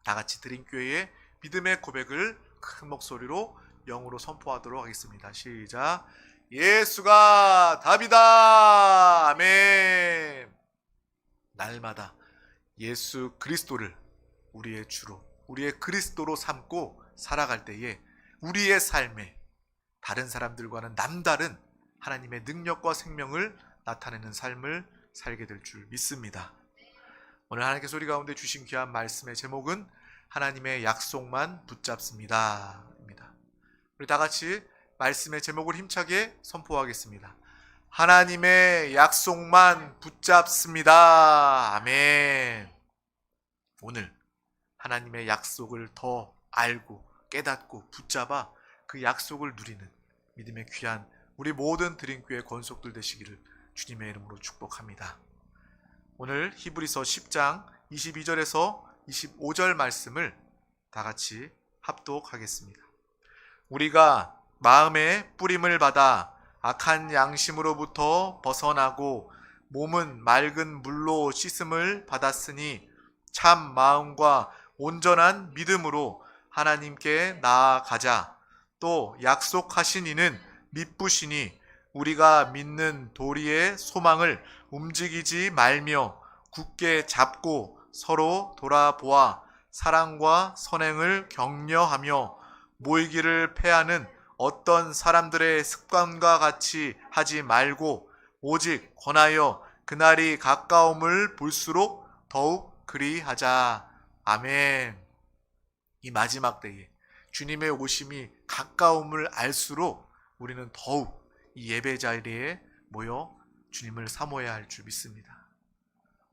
다 같이 드림교회의 믿음의 고백을 큰 목소리로 영으로 선포하도록 하겠습니다. 시작. 예수가 답이다. 아멘. 날마다 예수 그리스도를 우리의 주로, 우리의 그리스도로 삼고 살아갈 때에 우리의 삶에 다른 사람들과는 남다른 하나님의 능력과 생명을 나타내는 삶을 살게 될 줄 믿습니다. 오늘 하나님께서 우리 가운데 주신 귀한 말씀의 제목은 하나님의 약속만 붙잡습니다 입니다. 우리 다 같이 말씀의 제목을 힘차게 선포하겠습니다. 하나님의 약속만 붙잡습니다. 아멘. 오늘 하나님의 약속을 더 알고 깨닫고 붙잡아 그 약속을 누리는 믿음의 귀한 우리 모든 드림교회 권속들 되시기를 주님의 이름으로 축복합니다. 오늘 히브리서 10장 22절에서 25절 말씀을 다 같이 합독하겠습니다. 우리가 마음의 뿌림을 받아 악한 양심으로부터 벗어나고 몸은 맑은 물로 씻음을 받았으니 참 마음과 온전한 믿음으로 하나님께 나아가자. 또 약속하신 이는 미쁘시니 우리가 믿는 도리의 소망을 움직이지 말며 굳게 잡고 서로 돌아보아 사랑과 선행을 격려하며 모이기를 패하는 어떤 사람들의 습관과 같이 하지 말고 오직 권하여 그날이 가까움을 볼수록 더욱 그리하자. 아멘. 이 마지막 때에 주님의 오심이 가까움을 알수록 우리는 더욱 이 예배 자리에 모여 주님을 사모해야 할 줄 믿습니다.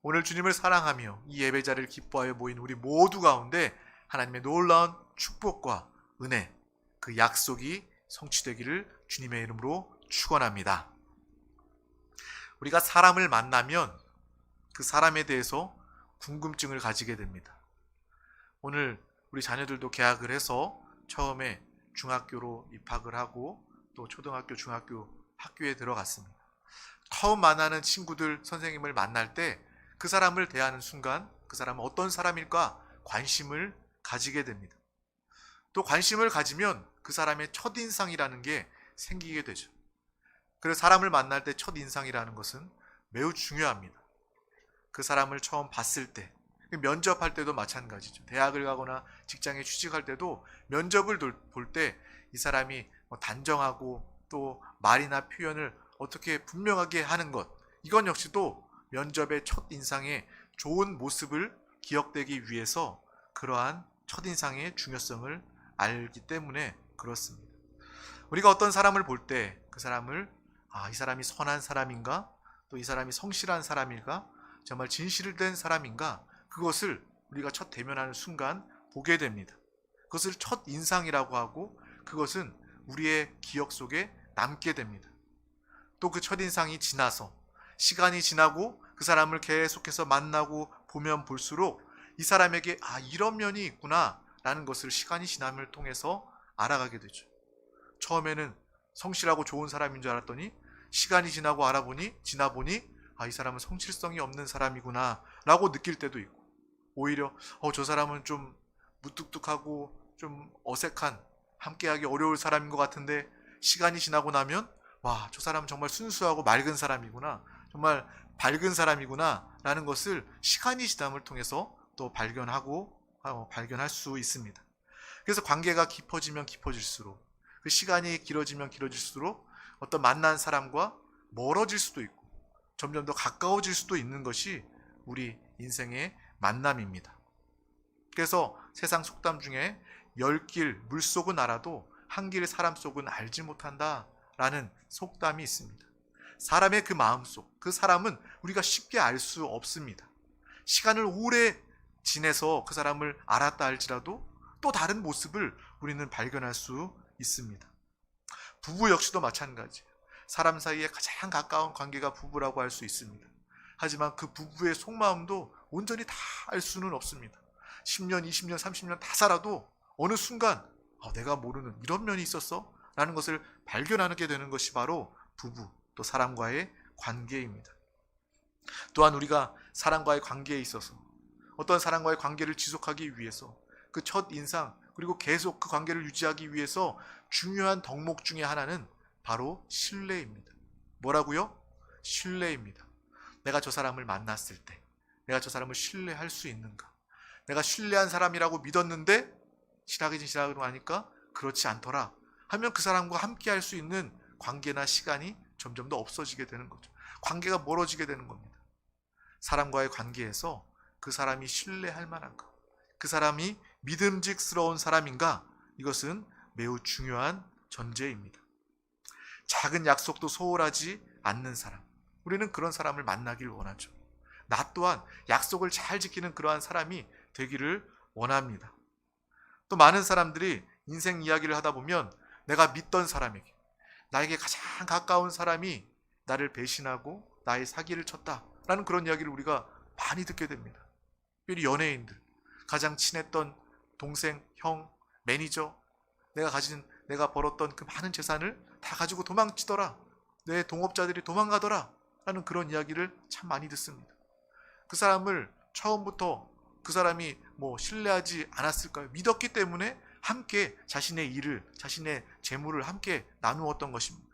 오늘 주님을 사랑하며 이 예배 자리를 기뻐하여 모인 우리 모두 가운데 하나님의 놀라운 축복과 은혜, 그 약속이 성취되기를 주님의 이름으로 축원합니다. 우리가 사람을 만나면 그 사람에 대해서 궁금증을 가지게 됩니다. 오늘 우리 자녀들도 개학을 해서 처음에 중학교로 입학을 하고 또 초등학교, 중학교 학교에 들어갔습니다. 처음 만나는 친구들, 선생님을 만날 때 그 사람을 대하는 순간 그 사람은 어떤 사람일까 관심을 가지게 됩니다. 또 관심을 가지면 그 사람의 첫인상이라는 게 생기게 되죠. 그래서 사람을 만날 때 첫인상이라는 것은 매우 중요합니다. 그 사람을 처음 봤을 때, 면접할 때도 마찬가지죠. 대학을 가거나 직장에 취직할 때도 면접을 볼 때 이 사람이 단정하고 또 말이나 표현을 어떻게 분명하게 하는 것, 이건 역시도 면접의 첫인상의 좋은 모습을 기억되기 위해서 그러한 첫인상의 중요성을 알기 때문에 그렇습니다. 우리가 어떤 사람을 볼 때 그 사람을 이 사람이 선한 사람인가? 또 이 사람이 성실한 사람인가? 정말 진실된 사람인가? 그것을 우리가 첫 대면하는 순간 보게 됩니다. 그것을 첫 인상이라고 하고 그것은 우리의 기억 속에 남게 됩니다. 또 그 첫인상이 지나서 시간이 지나고 그 사람을 계속해서 만나고 보면 볼수록 이 사람에게 이런 면이 있구나 라는 것을 시간이 지남을 통해서 알아가게 되죠. 처음에는 성실하고 좋은 사람인 줄 알았더니 시간이 지나보니 이 사람은 성실성이 없는 사람이구나 라고 느낄 때도 있고, 오히려 저 사람은 좀 무뚝뚝하고 좀 어색한, 함께하기 어려울 사람인 것 같은데 시간이 지나고 나면 저 사람은 정말 순수하고 맑은 사람이구나, 정말 밝은 사람이구나 라는 것을 시간이 지남을 통해서 또 발견할 수 있습니다. 그래서 관계가 깊어지면 깊어질수록, 그 시간이 길어지면 길어질수록 어떤 만난 사람과 멀어질 수도 있고 점점 더 가까워질 수도 있는 것이 우리 인생의 만남입니다. 그래서 세상 속담 중에 10길 물속은 알아도 한 길 사람 속은 알지 못한다 라는 속담이 있습니다. 사람의 그 마음속, 그 사람은 우리가 쉽게 알 수 없습니다. 시간을 오래 지내서 그 사람을 알았다 할지라도 또 다른 모습을 우리는 발견할 수 있습니다. 부부 역시도 마찬가지예요. 사람 사이에 가장 가까운 관계가 부부라고 할 수 있습니다. 하지만 그 부부의 속마음도 온전히 다 알 수는 없습니다. 10년, 20년, 30년 다 살아도 어느 순간 내가 모르는 이런 면이 있었어? 라는 것을 발견하게 되는 것이 바로 부부, 또 사람과의 관계입니다. 또한 우리가 사람과의 관계에 있어서 어떤 사람과의 관계를 지속하기 위해서, 그 첫 인상 그리고 계속 그 관계를 유지하기 위해서 중요한 덕목 중에 하나는 바로 신뢰입니다. 뭐라고요? 신뢰입니다. 내가 저 사람을 만났을 때 내가 저 사람을 신뢰할 수 있는가? 내가 신뢰한 사람이라고 믿었는데 지나고 하니까 그렇지 않더라 하면 그 사람과 함께 할 수 있는 관계나 시간이 점점 더 없어지게 되는 거죠. 관계가 멀어지게 되는 겁니다. 사람과의 관계에서 그 사람이 신뢰할 만한가? 그 사람이 믿음직스러운 사람인가? 이것은 매우 중요한 전제입니다. 작은 약속도 소홀하지 않는 사람, 우리는 그런 사람을 만나길 원하죠. 나 또한 약속을 잘 지키는 그러한 사람이 되기를 원합니다. 또 많은 사람들이 인생 이야기를 하다 보면 내가 믿던 사람에게, 나에게 가장 가까운 사람이 나를 배신하고 나의 사기를 쳤다라는 그런 이야기를 우리가 많이 듣게 됩니다. 특별히 연예인들, 가장 친했던 동생, 형, 매니저, 내가 벌었던 그 많은 재산을 다 가지고 도망치더라, 내 동업자들이 도망가더라 라는 그런 이야기를 참 많이 듣습니다. 그 사람을 처음부터 그 사람이 신뢰하지 않았을까요? 믿었기 때문에 함께 자신의 일을, 자신의 재물을 함께 나누었던 것입니다.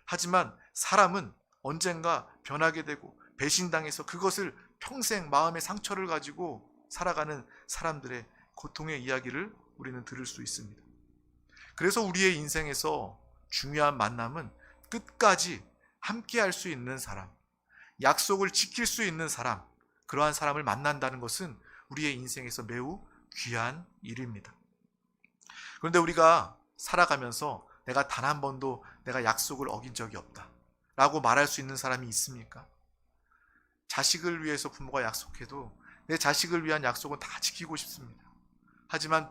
하지만 사람은 언젠가 변하게 되고 배신당해서 그것을 평생 마음의 상처를 가지고 살아가는 사람들의 고통의 이야기를 우리는 들을 수 있습니다. 그래서 우리의 인생에서 중요한 만남은 끝까지 함께 할 수 있는 사람, 약속을 지킬 수 있는 사람, 그러한 사람을 만난다는 것은 우리의 인생에서 매우 귀한 일입니다. 그런데 우리가 살아가면서 내가 단 한 번도 내가 약속을 어긴 적이 없다 라고 말할 수 있는 사람이 있습니까? 자식을 위해서 부모가 약속해도 내 자식을 위한 약속은 다 지키고 싶습니다. 하지만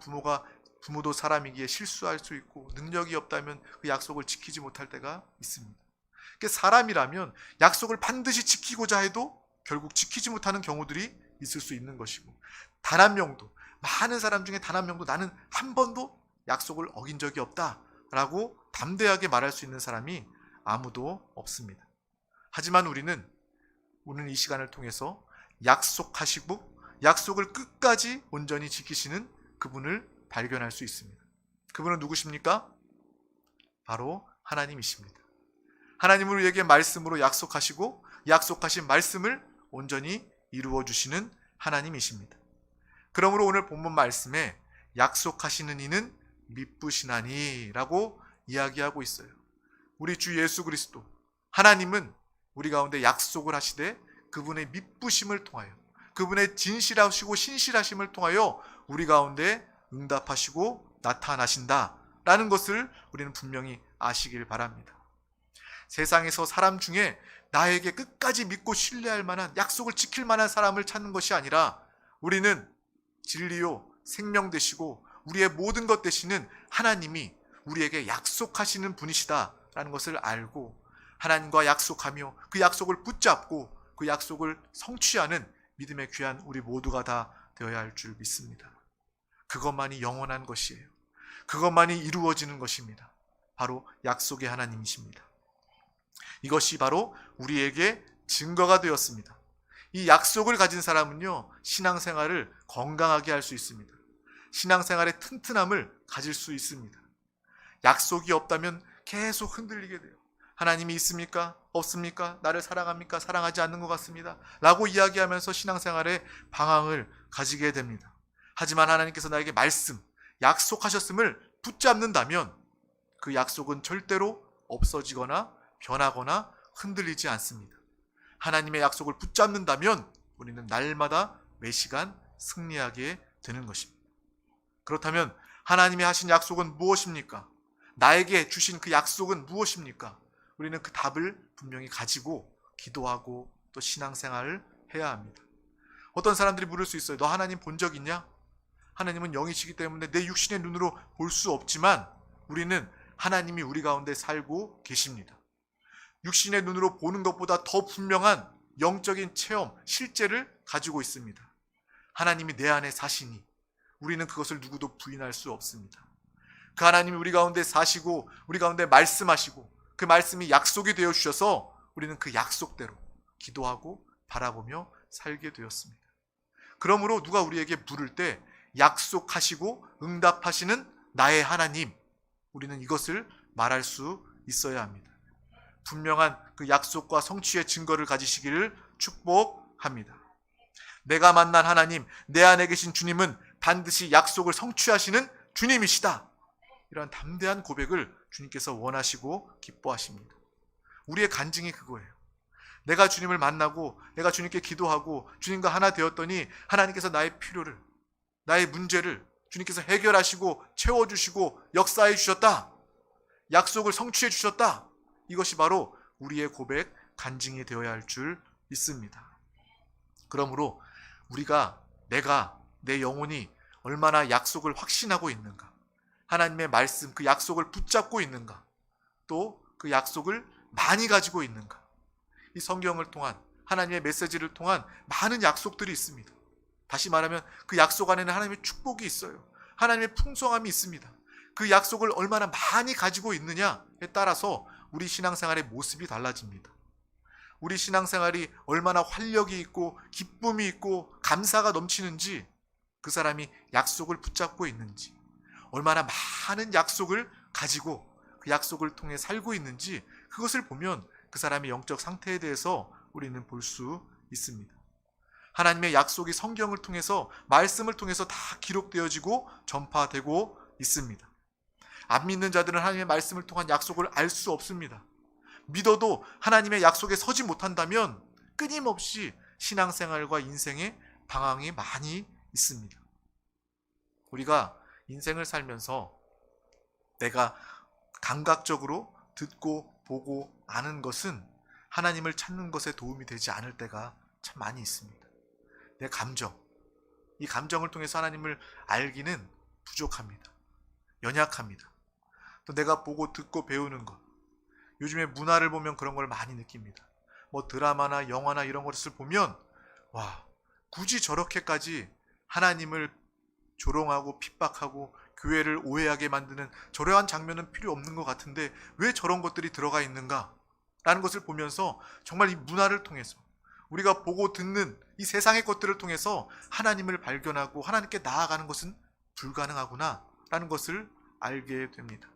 부모도 사람이기에 실수할 수 있고 능력이 없다면 그 약속을 지키지 못할 때가 있습니다. 사람이라면 약속을 반드시 지키고자 해도 결국 지키지 못하는 경우들이 있을 수 있는 것이고, 단 한 명도, 많은 사람 중에 단 한 명도 나는 한 번도 약속을 어긴 적이 없다라고 담대하게 말할 수 있는 사람이 아무도 없습니다. 하지만 우리는 오늘 이 시간을 통해서 약속하시고 약속을 끝까지 온전히 지키시는 그분을 발견할 수 있습니다. 그분은 누구십니까? 바로 하나님이십니다. 하나님은 우리에게 말씀으로 약속하시고 약속하신 말씀을 온전히 이루어 주시는 하나님이십니다. 그러므로 오늘 본문 말씀에 약속하시는 이는 미쁘시나니 라고 이야기하고 있어요. 우리 주 예수 그리스도 하나님은 우리 가운데 약속을 하시되 그분의 미쁘심을 통하여, 그분의 진실하시고 신실하심을 통하여 우리 가운데 응답하시고 나타나신다라는 것을 우리는 분명히 아시길 바랍니다. 세상에서 사람 중에 나에게 끝까지 믿고 신뢰할 만한, 약속을 지킬 만한 사람을 찾는 것이 아니라 우리는 진리요 생명 되시고 우리의 모든 것 되시는 하나님이 우리에게 약속하시는 분이시다라는 것을 알고 하나님과 약속하며 그 약속을 붙잡고 그 약속을 성취하는 믿음의 귀한 우리 모두가 다 되어야 할 줄 믿습니다. 그것만이 영원한 것이에요. 그것만이 이루어지는 것입니다. 바로 약속의 하나님이십니다. 이것이 바로 우리에게 증거가 되었습니다. 이 약속을 가진 사람은요, 신앙생활을 건강하게 할 수 있습니다. 신앙생활의 튼튼함을 가질 수 있습니다. 약속이 없다면 계속 흔들리게 돼요. 하나님이 있습니까? 없습니까? 나를 사랑합니까? 사랑하지 않는 것 같습니다 라고 이야기하면서 신앙생활에 방황을 가지게 됩니다. 하지만 하나님께서 나에게 말씀, 약속하셨음을 붙잡는다면 그 약속은 절대로 없어지거나 변하거나 흔들리지 않습니다. 하나님의 약속을 붙잡는다면 우리는 날마다 매시간 승리하게 되는 것입니다. 그렇다면 하나님이 하신 약속은 무엇입니까? 나에게 주신 그 약속은 무엇입니까? 우리는 그 답을 분명히 가지고 기도하고 또 신앙생활을 해야 합니다. 어떤 사람들이 물을 수 있어요. 너 하나님 본 적 있냐? 하나님은 영이시기 때문에 내 육신의 눈으로 볼 수 없지만 우리는 하나님이 우리 가운데 살고 계십니다. 육신의 눈으로 보는 것보다 더 분명한 영적인 체험, 실제를 가지고 있습니다. 하나님이 내 안에 사시니 우리는 그것을 누구도 부인할 수 없습니다. 그 하나님이 우리 가운데 사시고 우리 가운데 말씀하시고 그 말씀이 약속이 되어 주셔서 우리는 그 약속대로 기도하고 바라보며 살게 되었습니다. 그러므로 누가 우리에게 물을 때 약속하시고 응답하시는 나의 하나님, 우리는 이것을 말할 수 있어야 합니다. 분명한 그 약속과 성취의 증거를 가지시기를 축복합니다. 내가 만난 하나님, 내 안에 계신 주님은 반드시 약속을 성취하시는 주님이시다. 이런 담대한 고백을 주님께서 원하시고 기뻐하십니다. 우리의 간증이 그거예요. 내가 주님을 만나고 내가 주님께 기도하고 주님과 하나 되었더니 하나님께서 나의 필요를, 나의 문제를 주님께서 해결하시고 채워주시고 역사해 주셨다. 약속을 성취해 주셨다. 이것이 바로 우리의 고백, 간증이 되어야 할 줄 믿습니다. 그러므로 우리가, 내 영혼이 얼마나 약속을 확신하고 있는가, 하나님의 말씀, 그 약속을 붙잡고 있는가, 또 그 약속을 많이 가지고 있는가. 이 성경을 통한, 하나님의 메시지를 통한 많은 약속들이 있습니다. 다시 말하면 그 약속 안에는 하나님의 축복이 있어요. 하나님의 풍성함이 있습니다. 그 약속을 얼마나 많이 가지고 있느냐에 따라서 우리 신앙생활의 모습이 달라집니다. 우리 신앙생활이 얼마나 활력이 있고 기쁨이 있고 감사가 넘치는지, 그 사람이 약속을 붙잡고 있는지, 얼마나 많은 약속을 가지고 그 약속을 통해 살고 있는지, 그것을 보면 그 사람의 영적 상태에 대해서 우리는 볼 수 있습니다. 하나님의 약속이 성경을 통해서, 말씀을 통해서 다 기록되어지고 전파되고 있습니다. 안 믿는 자들은 하나님의 말씀을 통한 약속을 알 수 없습니다. 믿어도 하나님의 약속에 서지 못한다면 끊임없이 신앙생활과 인생에 방황이 많이 있습니다. 우리가 인생을 살면서 내가 감각적으로 듣고 보고 아는 것은 하나님을 찾는 것에 도움이 되지 않을 때가 참 많이 있습니다. 내 감정, 이 감정을 통해서 하나님을 알기는 부족합니다. 연약합니다. 또 내가 보고 듣고 배우는 것, 요즘에 문화를 보면 그런 걸 많이 느낍니다. 뭐 드라마나 영화나 이런 것을 보면, 와, 굳이 저렇게까지 하나님을 조롱하고 핍박하고 교회를 오해하게 만드는 저러한 장면은 필요 없는 것 같은데 왜 저런 것들이 들어가 있는가? 라는 것을 보면서 정말 이 문화를 통해서, 우리가 보고 듣는 이 세상의 것들을 통해서 하나님을 발견하고 하나님께 나아가는 것은 불가능하구나 라는 것을 알게 됩니다.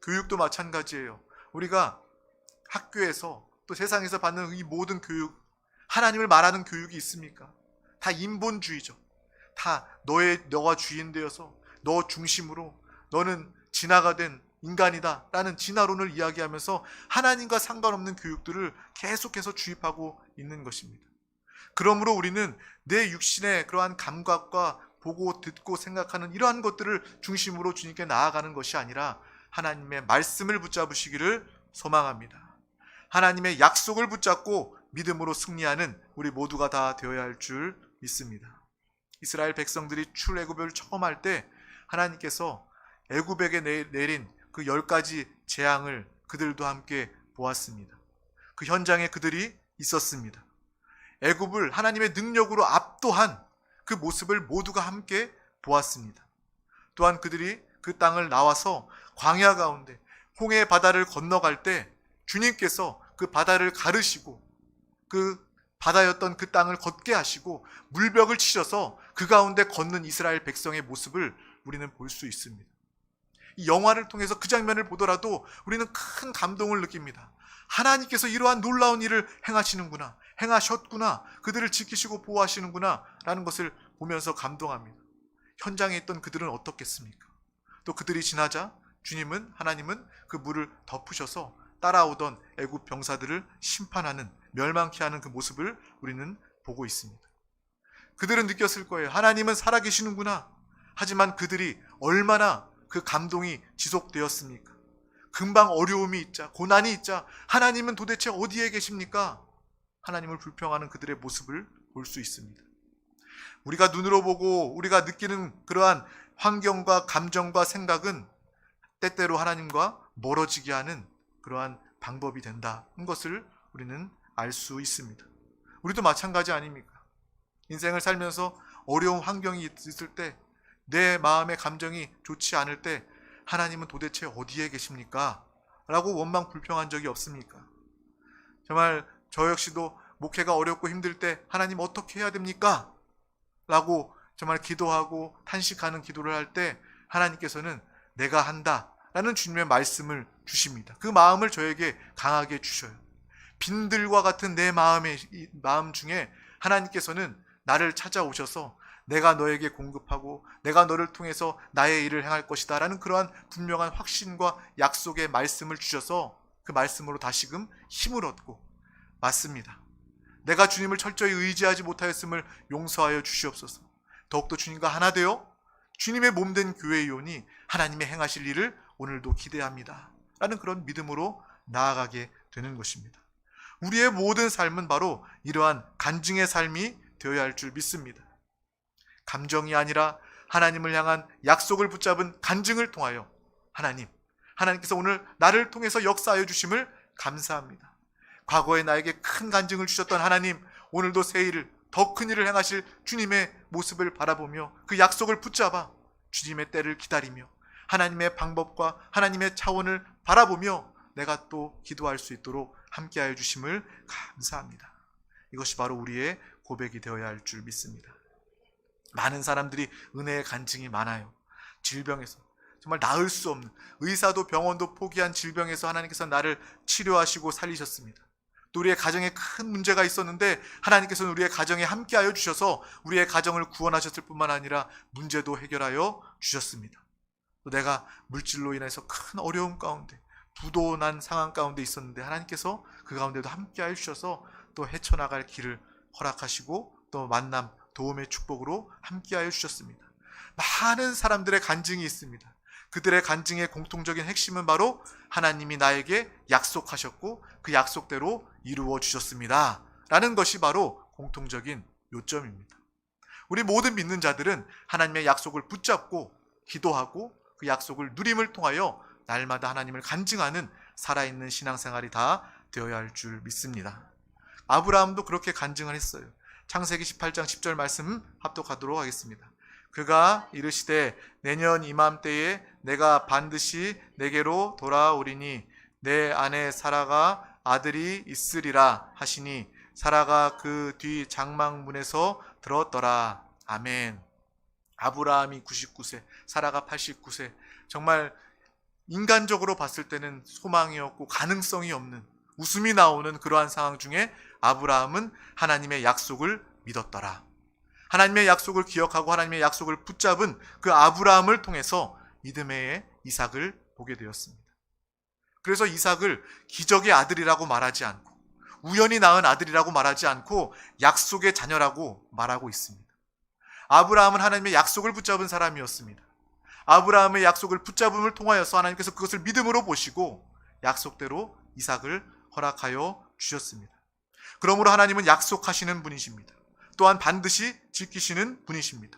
교육도 마찬가지예요. 우리가 학교에서 또 세상에서 받는 이 모든 교육, 하나님을 말하는 교육이 있습니까? 다 인본주의죠. 다 너가 주인 되어서 너 중심으로, 너는 진화가 된 인간이다 라는 진화론을 이야기하면서 하나님과 상관없는 교육들을 계속해서 주입하고 있는 것입니다. 그러므로 우리는 내 육신의 그러한 감각과 보고 듣고 생각하는 이러한 것들을 중심으로 주님께 나아가는 것이 아니라 하나님의 말씀을 붙잡으시기를 소망합니다. 하나님의 약속을 붙잡고 믿음으로 승리하는 우리 모두가 다 되어야 할 줄 믿습니다. 이스라엘 백성들이 출애굽을 처음 할 때 하나님께서 애굽에게 내린 그 10가지 재앙을 그들도 함께 보았습니다. 그 현장에 그들이 있었습니다. 애굽을 하나님의 능력으로 압도한 그 모습을 모두가 함께 보았습니다. 또한 그들이 그 땅을 나와서 광야 가운데 홍해 바다를 건너갈 때 주님께서 그 바다를 가르시고 그 바다였던 그 땅을 걷게 하시고 물벽을 치셔서 그 가운데 걷는 이스라엘 백성의 모습을 우리는 볼 수 있습니다. 이 영화를 통해서 그 장면을 보더라도 우리는 큰 감동을 느낍니다. 하나님께서 이러한 놀라운 일을 행하시는구나, 행하셨구나, 그들을 지키시고 보호하시는구나 라는 것을 보면서 감동합니다. 현장에 있던 그들은 어떻겠습니까? 또 그들이 지나자 하나님은 그 물을 덮으셔서 따라오던 애굽 병사들을 심판하는, 멸망케 하는 그 모습을 우리는 보고 있습니다. 그들은 느꼈을 거예요. 하나님은 살아계시는구나. 하지만 그들이 얼마나 그 감동이 지속되었습니까? 금방 어려움이 있자, 고난이 있자 하나님은 도대체 어디에 계십니까? 하나님을 불평하는 그들의 모습을 볼 수 있습니다. 우리가 눈으로 보고 우리가 느끼는 그러한 환경과 감정과 생각은 때때로 하나님과 멀어지게 하는 그러한 방법이 된다는 것을 우리는 알 수 있습니다. 우리도 마찬가지 아닙니까? 인생을 살면서 어려운 환경이 있을 때, 내 마음의 감정이 좋지 않을 때 하나님은 도대체 어디에 계십니까? 라고 원망 불평한 적이 없습니까? 정말 저 역시도 목회가 어렵고 힘들 때 하나님 어떻게 해야 됩니까? 라고 정말 기도하고 탄식하는 기도를 할 때 하나님께서는 내가 한다 라는 주님의 말씀을 주십니다. 그 마음을 저에게 강하게 주셔요. 빈들과 같은 내 마음 중에 하나님께서는 나를 찾아오셔서 내가 너에게 공급하고 내가 너를 통해서 나의 일을 행할 것이다 라는 그러한 분명한 확신과 약속의 말씀을 주셔서 그 말씀으로 다시금 힘을 얻고, 맞습니다, 내가 주님을 철저히 의지하지 못하였음을 용서하여 주시옵소서. 더욱더 주님과 하나 되어 주님의 몸된 교회이오니 하나님의 행하실 일을 오늘도 기대합니다 라는 그런 믿음으로 나아가게 되는 것입니다. 우리의 모든 삶은 바로 이러한 간증의 삶이 되어야 할 줄 믿습니다. 감정이 아니라 하나님을 향한 약속을 붙잡은 간증을 통하여 하나님께서 오늘 나를 통해서 역사하여 주심을 감사합니다. 과거에 나에게 큰 간증을 주셨던 하나님, 오늘도 새 일을, 더 큰 일을 행하실 주님의 모습을 바라보며 그 약속을 붙잡아 주님의 때를 기다리며 하나님의 방법과 하나님의 차원을 바라보며 내가 또 기도할 수 있도록 함께하여 주심을 감사합니다. 이것이 바로 우리의 고백이 되어야 할 줄 믿습니다. 많은 사람들이 은혜의 간증이 많아요. 질병에서, 정말 나을 수 없는, 의사도 병원도 포기한 질병에서 하나님께서 나를 치료하시고 살리셨습니다. 또 우리의 가정에 큰 문제가 있었는데 하나님께서는 우리의 가정에 함께하여 주셔서 우리의 가정을 구원하셨을 뿐만 아니라 문제도 해결하여 주셨습니다. 또 내가 물질로 인해서 큰 어려움 가운데, 부도난 상황 가운데 있었는데 하나님께서 그 가운데도 함께하여 주셔서 또 헤쳐나갈 길을 허락하시고 또 만남, 도움의 축복으로 함께하여 주셨습니다. 많은 사람들의 간증이 있습니다. 그들의 간증의 공통적인 핵심은 바로 하나님이 나에게 약속하셨고 그 약속대로 이루어 주셨습니다 라는 것이 바로 공통적인 요점입니다. 우리 모든 믿는 자들은 하나님의 약속을 붙잡고 기도하고 그 약속을 누림을 통하여 날마다 하나님을 간증하는 살아있는 신앙생활이 다 되어야 할 줄 믿습니다. 아브라함도 그렇게 간증을 했어요. 창세기 18장 10절 말씀 합독하도록 하겠습니다. 그가 이르시되 내년 이맘때에 내가 반드시 내게로 돌아오리니 내 아내 사라가 아들이 있으리라 하시니 사라가 그 뒤 장막문에서 들었더라. 아멘. 아브라함이 99세, 사라가 89세, 정말 인간적으로 봤을 때는 소망이 없고 가능성이 없는, 웃음이 나오는 그러한 상황 중에 아브라함은 하나님의 약속을 믿었더라. 하나님의 약속을 기억하고 하나님의 약속을 붙잡은 그 아브라함을 통해서 믿음의 이삭을 보게 되었습니다. 그래서 이삭을 기적의 아들이라고 말하지 않고 우연히 낳은 아들이라고 말하지 않고 약속의 자녀라고 말하고 있습니다. 아브라함은 하나님의 약속을 붙잡은 사람이었습니다. 아브라함의 약속을 붙잡음을 통하여서 하나님께서 그것을 믿음으로 보시고 약속대로 이삭을 허락하여 주셨습니다. 그러므로 하나님은 약속하시는 분이십니다. 또한 반드시 지키시는 분이십니다.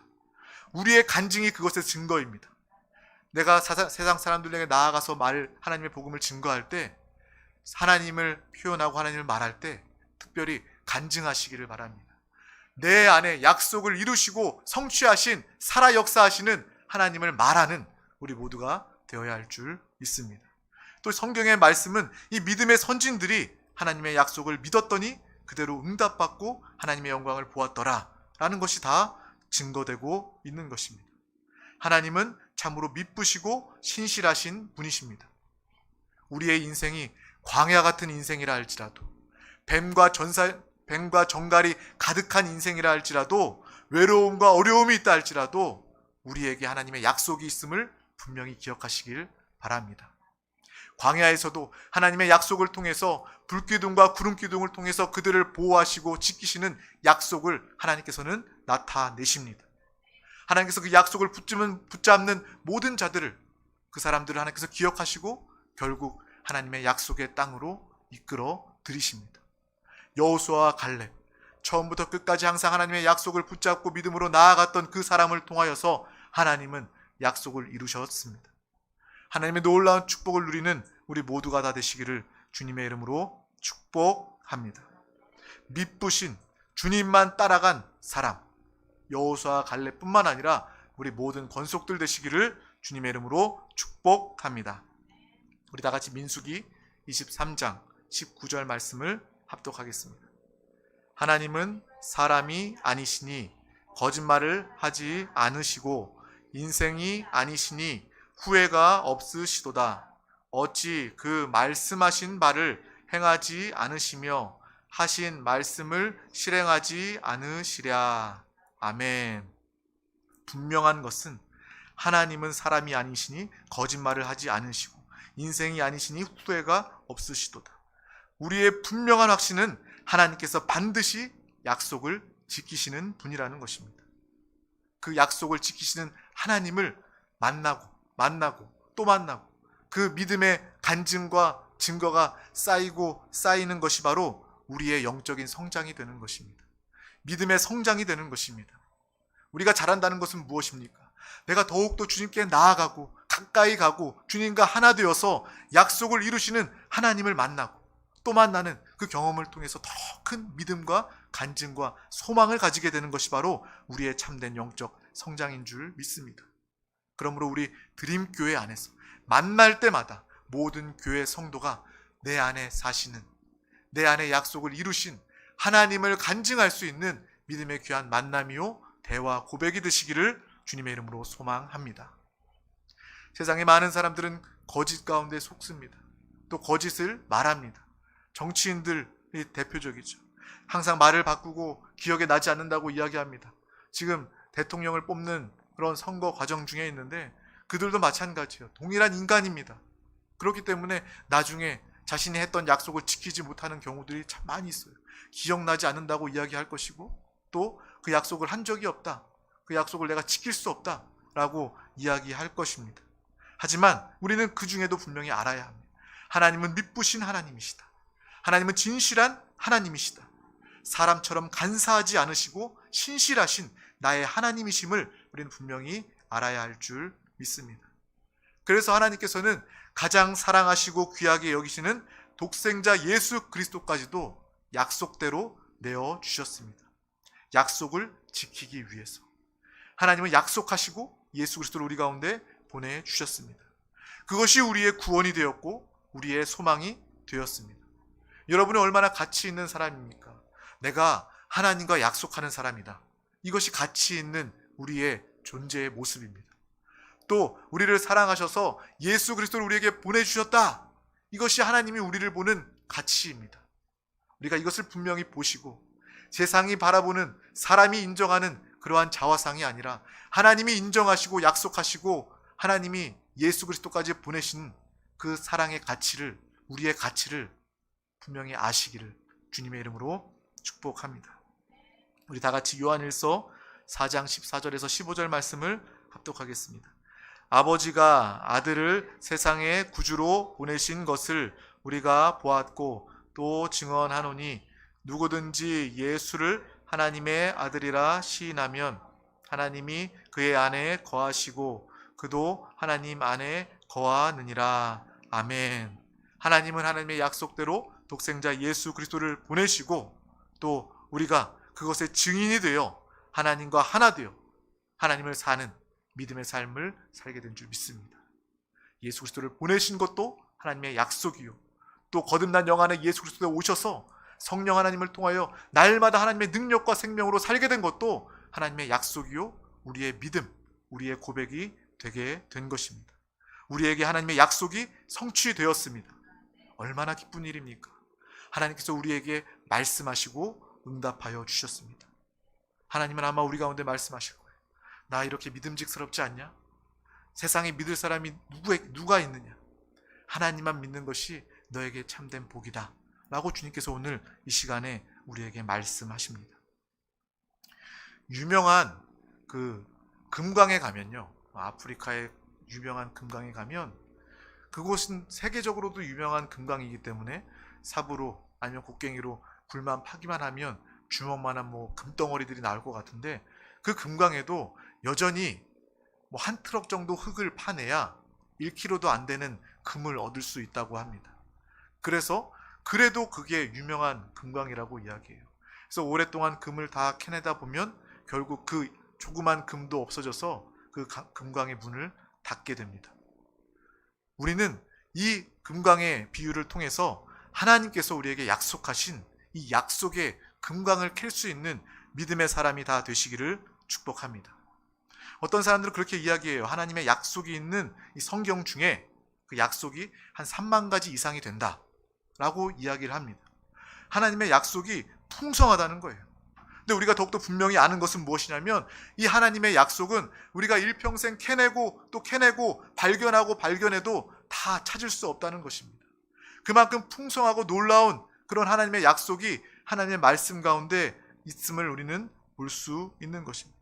우리의 간증이 그것의 증거입니다. 내가 세상 사람들에게 나아가서 하나님의 복음을 증거할 때, 하나님을 표현하고 하나님을 말할 때 특별히 간증하시기를 바랍니다. 내 안에 약속을 이루시고 성취하신, 살아 역사하시는 하나님을 말하는 우리 모두가 되어야 할 줄 믿습니다. 또 성경의 말씀은 이 믿음의 선진들이 하나님의 약속을 믿었더니 그대로 응답받고 하나님의 영광을 보았더라 라는 것이 다 증거되고 있는 것입니다. 하나님은 참으로 미쁘시고 신실하신 분이십니다. 우리의 인생이 광야 같은 인생이라 할지라도, 뱀과 정갈이 가득한 인생이라 할지라도, 외로움과 어려움이 있다 할지라도 우리에게 하나님의 약속이 있음을 분명히 기억하시길 바랍니다. 광야에서도 하나님의 약속을 통해서 불기둥과 구름기둥을 통해서 그들을 보호하시고 지키시는 약속을 하나님께서는 나타내십니다. 하나님께서 그 약속을 붙잡는 모든 자들을, 그 사람들을 하나님께서 기억하시고 결국 하나님의 약속의 땅으로 이끌어 들이십니다. 여호수아와 갈렙, 처음부터 끝까지 항상 하나님의 약속을 붙잡고 믿음으로 나아갔던 그 사람을 통하여서 하나님은 약속을 이루셨습니다. 하나님의 놀라운 축복을 누리는 우리 모두가 다 되시기를 주님의 이름으로 축복합니다. 미쁘신 주님만 따라간 사람, 여호수아 갈렙뿐만 아니라 우리 모든 권속들 되시기를 주님의 이름으로 축복합니다. 우리 다 같이 민수기 23장 19절 말씀을 합독하겠습니다. 하나님은 사람이 아니시니 거짓말을 하지 않으시고 인생이 아니시니 후회가 없으시도다. 어찌 그 말씀하신 바를 행하지 않으시며 하신 말씀을 실행하지 않으시랴. 아멘. 분명한 것은 하나님은 사람이 아니시니 거짓말을 하지 않으시고 인생이 아니시니 후회가 없으시도다. 우리의 분명한 확신은 하나님께서 반드시 약속을 지키시는 분이라는 것입니다. 그 약속을 지키시는 하나님을 만나고 또 만나고 그 믿음의 간증과 증거가 쌓이고 쌓이는 것이 바로 우리의 영적인 성장이 되는 것입니다. 믿음의 성장이 되는 것입니다. 우리가 잘한다는 것은 무엇입니까? 내가 더욱더 주님께 나아가고 가까이 가고 주님과 하나 되어서 약속을 이루시는 하나님을 만나고 또 만나는 그 경험을 통해서 더 큰 믿음과 간증과 소망을 가지게 되는 것이 바로 우리의 참된 영적 성장인 줄 믿습니다. 그러므로 우리 드림교회 안에서 만날 때마다 모든 교회 성도가 내 안에 사시는, 내 안에 약속을 이루신 하나님을 간증할 수 있는 믿음의 귀한 만남이요 대화 고백이 되시기를 주님의 이름으로 소망합니다. 세상에 많은 사람들은 거짓 가운데 속습니다. 또 거짓을 말합니다. 정치인들이 대표적이죠. 항상 말을 바꾸고 기억에 나지 않는다고 이야기합니다. 지금 대통령을 뽑는 그런 선거 과정 중에 있는데 그들도 마찬가지예요. 동일한 인간입니다. 그렇기 때문에 나중에 자신이 했던 약속을 지키지 못하는 경우들이 참 많이 있어요. 기억나지 않는다고 이야기할 것이고 또 그 약속을 한 적이 없다. 그 약속을 내가 지킬 수 없다 라고 이야기할 것입니다. 하지만 우리는 그 중에도 분명히 알아야 합니다. 하나님은 믿부신 하나님이시다. 하나님은 진실한 하나님이시다. 사람처럼 간사하지 않으시고 신실하신 나의 하나님이심을 우리는 분명히 알아야 할 줄 믿습니다. 그래서 하나님께서는 가장 사랑하시고 귀하게 여기시는 독생자 예수 그리스도까지도 약속대로 내어주셨습니다. 약속을 지키기 위해서 하나님은 약속하시고 예수 그리스도를 우리 가운데 보내주셨습니다. 그것이 우리의 구원이 되었고 우리의 소망이 되었습니다. 여러분은 얼마나 가치 있는 사람입니까? 내가 하나님과 약속하는 사람이다. 이것이 가치 있는 우리의 존재의 모습입니다. 또 우리를 사랑하셔서 예수 그리스도를 우리에게 보내주셨다. 이것이 하나님이 우리를 보는 가치입니다. 우리가 이것을 분명히 보시고 세상이 바라보는 사람이 인정하는 그러한 자화상이 아니라 하나님이 인정하시고 약속하시고 하나님이 예수 그리스도까지 보내신 그 사랑의 가치를, 우리의 가치를 분명히 아시기를 주님의 이름으로 축복합니다. 우리 다 같이 요한일서 4장 14절에서 15절 말씀을 합독하겠습니다. 아버지가 아들을 세상의 구주로 보내신 것을 우리가 보았고 또 증언하노니 누구든지 예수를 하나님의 아들이라 시인하면 하나님이 그의 안에 거하시고 그도 하나님 안에 거하느니라. 아멘. 하나님은 하나님의 약속대로 독생자 예수 그리스도를 보내시고 또 우리가 그것의 증인이 되어 하나님과 하나 되어 하나님을 사는 믿음의 삶을 살게 된 줄 믿습니다. 예수 그리스도를 보내신 것도 하나님의 약속이요 또 거듭난 영 안에 예수 그리스도가 오셔서 성령 하나님을 통하여 날마다 하나님의 능력과 생명으로 살게 된 것도 하나님의 약속이요 우리의 믿음, 우리의 고백이 되게 된 것입니다. 우리에게 하나님의 약속이 성취되었습니다. 얼마나 기쁜 일입니까? 하나님께서 우리에게 말씀하시고 응답하여 주셨습니다. 하나님은 아마 우리 가운데 말씀하실 거예요. 나 이렇게 믿음직스럽지 않냐? 세상에 믿을 사람이 누가 있느냐? 하나님만 믿는 것이 너에게 참된 복이다 라고 주님께서 오늘 이 시간에 우리에게 말씀하십니다. 유명한 그 금강에 가면요, 아프리카의 유명한 금강에 가면 그곳은 세계적으로도 유명한 금강이기 때문에 삽으로 아니면 곡괭이로 불만 파기만 하면 주먹만한 금덩어리들이 나올 것 같은데 그 금강에도 여전히 한 트럭 정도 흙을 파내야 1kg도 안 되는 금을 얻을 수 있다고 합니다. 그래서 그래도 그게 유명한 금강이라고 이야기해요. 그래서 오랫동안 금을 다 캐내다 보면 결국 그 조그만 금도 없어져서 그 금강의 문을 닫게 됩니다. 우리는 이 금강의 비유를 통해서 하나님께서 우리에게 약속하신 이 약속의 금강을 캘 수 있는 믿음의 사람이 다 되시기를 축복합니다. 어떤 사람들은 그렇게 이야기해요. 하나님의 약속이 있는 이 성경 중에 그 약속이 한 3만 가지 이상이 된다 라고 이야기를 합니다. 하나님의 약속이 풍성하다는 거예요. 근데 우리가 더욱더 분명히 아는 것은 무엇이냐면 이 하나님의 약속은 우리가 일평생 캐내고 또 캐내고 발견하고 발견해도 다 찾을 수 없다는 것입니다. 그만큼 풍성하고 놀라운 그런 하나님의 약속이 하나님의 말씀 가운데 있음을 우리는 볼 수 있는 것입니다.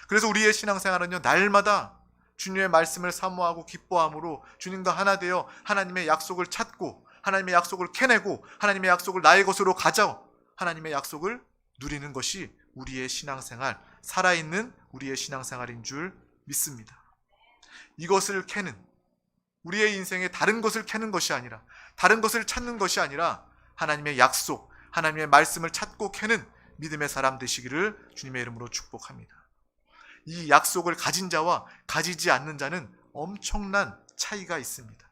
그래서 우리의 신앙생활은요, 날마다 주님의 말씀을 사모하고 기뻐함으로 주님과 하나 되어 하나님의 약속을 찾고 하나님의 약속을 캐내고 하나님의 약속을 나의 것으로 가져 하나님의 약속을 누리는 것이 우리의 신앙생활, 살아있는 우리의 신앙생활인 줄 믿습니다. 이것을 캐는, 우리의 인생에 다른 것을 캐는 것이 아니라, 다른 것을 찾는 것이 아니라 하나님의 약속, 하나님의 말씀을 찾고 캐는 믿음의 사람 되시기를 주님의 이름으로 축복합니다. 이 약속을 가진 자와 가지지 않는 자는 엄청난 차이가 있습니다.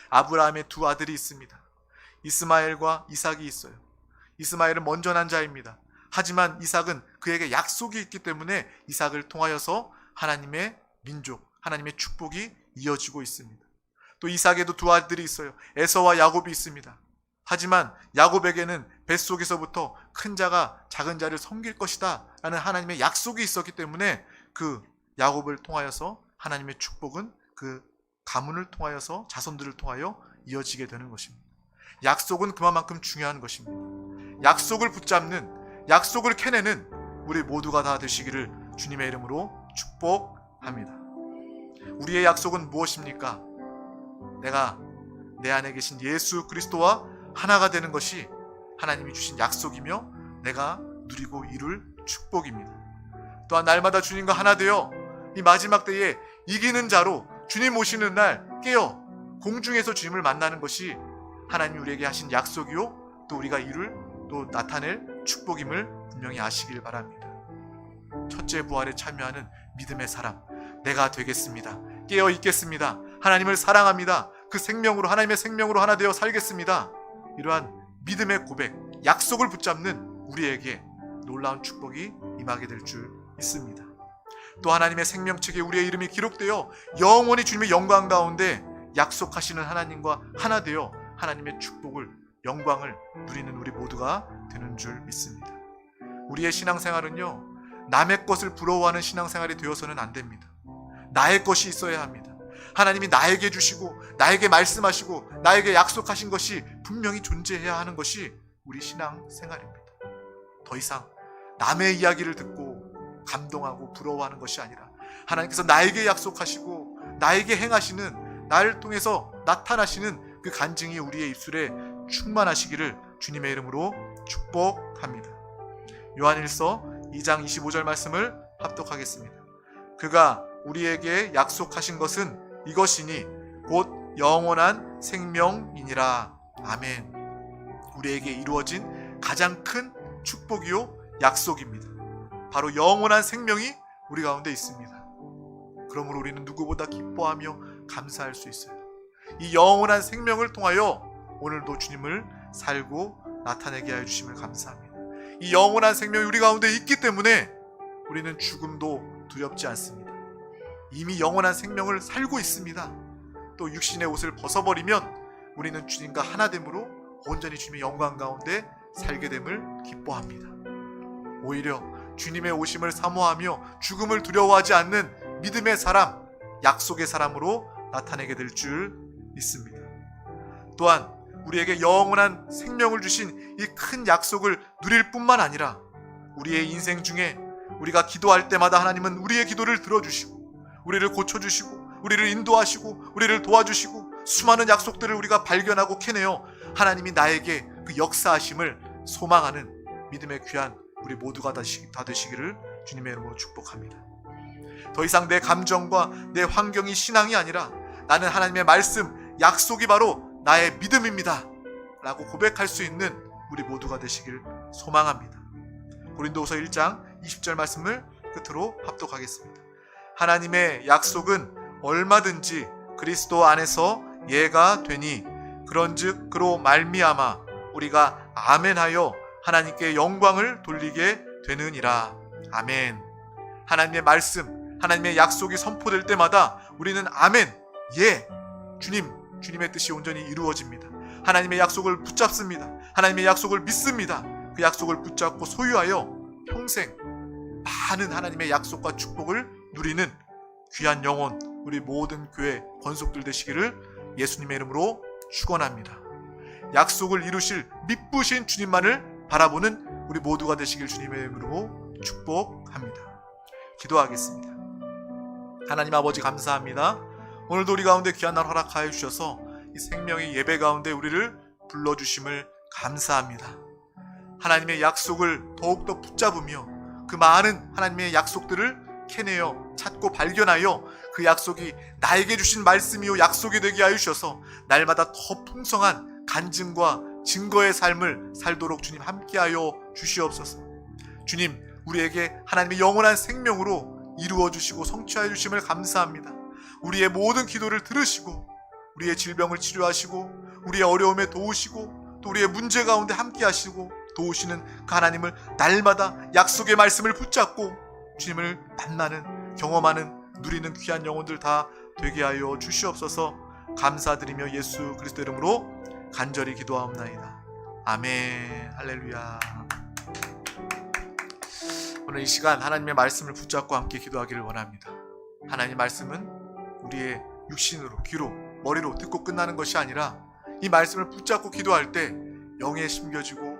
아브라함의 두 아들이 있습니다. 이스마엘과 이삭이 있어요. 이스마엘은 먼저 난 자입니다. 하지만 이삭은 그에게 약속이 있기 때문에 이삭을 통하여서 하나님의 민족, 하나님의 축복이 이어지고 있습니다. 또 이삭에도 두 아들이 있어요. 에서와 야곱이 있습니다. 하지만 야곱에게는 뱃속에서부터 큰 자가 작은 자를 섬길 것이다 라는 하나님의 약속이 있었기 때문에 그 야곱을 통하여서 하나님의 축복은 그 가문을 통하여서 자손들을 통하여 이어지게 되는 것입니다. 약속은 그만큼 중요한 것입니다. 약속을 붙잡는, 약속을 캐내는 우리 모두가 다 되시기를 주님의 이름으로 축복합니다. 우리의 약속은 무엇입니까? 내가 내 안에 계신 예수 그리스도와 하나가 되는 것이 하나님이 주신 약속이며 내가 누리고 이룰 축복입니다. 또한 날마다 주님과 하나 되어 이 마지막 때에 이기는 자로 주님 오시는 날 깨어 공중에서 주님을 만나는 것이 하나님이 우리에게 하신 약속이요 또 우리가 이룰 또 나타낼 축복임을 분명히 아시길 바랍니다. 첫째 부활에 참여하는 믿음의 사람, 내가 되겠습니다. 깨어 있겠습니다. 하나님을 사랑합니다. 그 생명으로, 하나님의 생명으로 하나 되어 살겠습니다. 이러한 믿음의 고백, 약속을 붙잡는 우리에게 놀라운 축복이 임하게 될 줄 믿습니다. 또 하나님의 생명책에 우리의 이름이 기록되어 영원히 주님의 영광 가운데 약속하시는 하나님과 하나 되어 하나님의 축복을, 영광을 누리는 우리 모두가 되는 줄 믿습니다. 우리의 신앙생활은요, 남의 것을 부러워하는 신앙생활이 되어서는 안 됩니다. 나의 것이 있어야 합니다. 하나님이 나에게 주시고 나에게 말씀하시고 나에게 약속하신 것이 분명히 존재해야 하는 것이 우리 신앙생활입니다. 더 이상 남의 이야기를 듣고 감동하고 부러워하는 것이 아니라 하나님께서 나에게 약속하시고 나에게 행하시는, 나를 통해서 나타나시는 그 간증이 우리의 입술에 충만하시기를 주님의 이름으로 축복합니다. 요한일서 2장 25절 말씀을 합독하겠습니다. 그가 우리에게 약속하신 것은 이것이니 곧 영원한 생명이니라. 아멘. 우리에게 이루어진 가장 큰 축복이요 약속입니다. 바로 영원한 생명이 우리 가운데 있습니다. 그러므로 우리는 누구보다 기뻐하며 감사할 수 있어요. 이 영원한 생명을 통하여 오늘도 주님을 살고 나타내게 하여 주심을 감사합니다. 이 영원한 생명이 우리 가운데 있기 때문에 우리는 죽음도 두렵지 않습니다. 이미 영원한 생명을 살고 있습니다. 또 육신의 옷을 벗어버리면 우리는 주님과 하나됨으로 온전히 주님의 영광 가운데 살게 됨을 기뻐합니다. 오히려 주님의 오심을 사모하며 죽음을 두려워하지 않는 믿음의 사람, 약속의 사람으로 나타내게 될 줄 믿습니다. 또한 우리에게 영원한 생명을 주신 이 큰 약속을 누릴 뿐만 아니라 우리의 인생 중에 우리가 기도할 때마다 하나님은 우리의 기도를 들어주시고 우리를 고쳐주시고 우리를 인도하시고 우리를 도와주시고 수많은 약속들을 우리가 발견하고 캐내어 하나님이 나에게 그 역사하심을 소망하는 믿음의 귀한 우리 모두가 다 되시기를 주님의 이름으로 축복합니다. 더 이상 내 감정과 내 환경이 신앙이 아니라 나는 하나님의 말씀, 약속이 바로 나의 믿음입니다 라고 고백할 수 있는 우리 모두가 되시길 소망합니다. 고린도후서 1장 20절 말씀을 끝으로 합독하겠습니다. 하나님의 약속은 얼마든지 그리스도 안에서 예가 되니 그런즉 그로 말미암아 우리가 아멘하여 하나님께 영광을 돌리게 되느니라. 아멘. 하나님의 말씀, 하나님의 약속이 선포될 때마다 우리는 아멘, 예, 주님의 뜻이 온전히 이루어집니다. 하나님의 약속을 붙잡습니다. 하나님의 약속을 믿습니다. 그 약속을 붙잡고 소유하여 평생 많은 하나님의 약속과 축복을 누리는 귀한 영혼, 우리 모든 교회 권속들 되시기를 예수님의 이름으로 축원합니다. 약속을 이루실 미쁘신 주님만을 바라보는 우리 모두가 되시길 주님의 이름으로 축복합니다. 기도하겠습니다. 하나님 아버지 감사합니다. 오늘도 우리 가운데 귀한 날 허락하여 주셔서 이 생명의 예배 가운데 우리를 불러주심을 감사합니다. 하나님의 약속을 더욱더 붙잡으며 그 많은 하나님의 약속들을 캐내어 찾고 발견하여 그 약속이 나에게 주신 말씀이요 약속이 되게 하여 주셔서 날마다 더 풍성한 간증과 증거의 삶을 살도록 주님 함께하여 주시옵소서. 주님, 우리에게 하나님의 영원한 생명으로 이루어 주시고 성취하여 주심을 감사합니다. 우리의 모든 기도를 들으시고 우리의 질병을 치료하시고 우리의 어려움에 도우시고 또 우리의 문제 가운데 함께 하시고 도우시는 그 하나님을 날마다 약속의 말씀을 붙잡고 주님을 만나는, 경험하는, 누리는 귀한 영혼들 다 되게 하여 주시옵소서. 감사드리며 예수 그리스도 이름으로 간절히 기도하옵나이다. 아멘. 할렐루야. 오늘 이 시간 하나님의 말씀을 붙잡고 함께 기도하기를 원합니다. 하나님의 말씀은 우리의 육신으로, 귀로, 머리로 듣고 끝나는 것이 아니라 이 말씀을 붙잡고 기도할 때 영에 심겨지고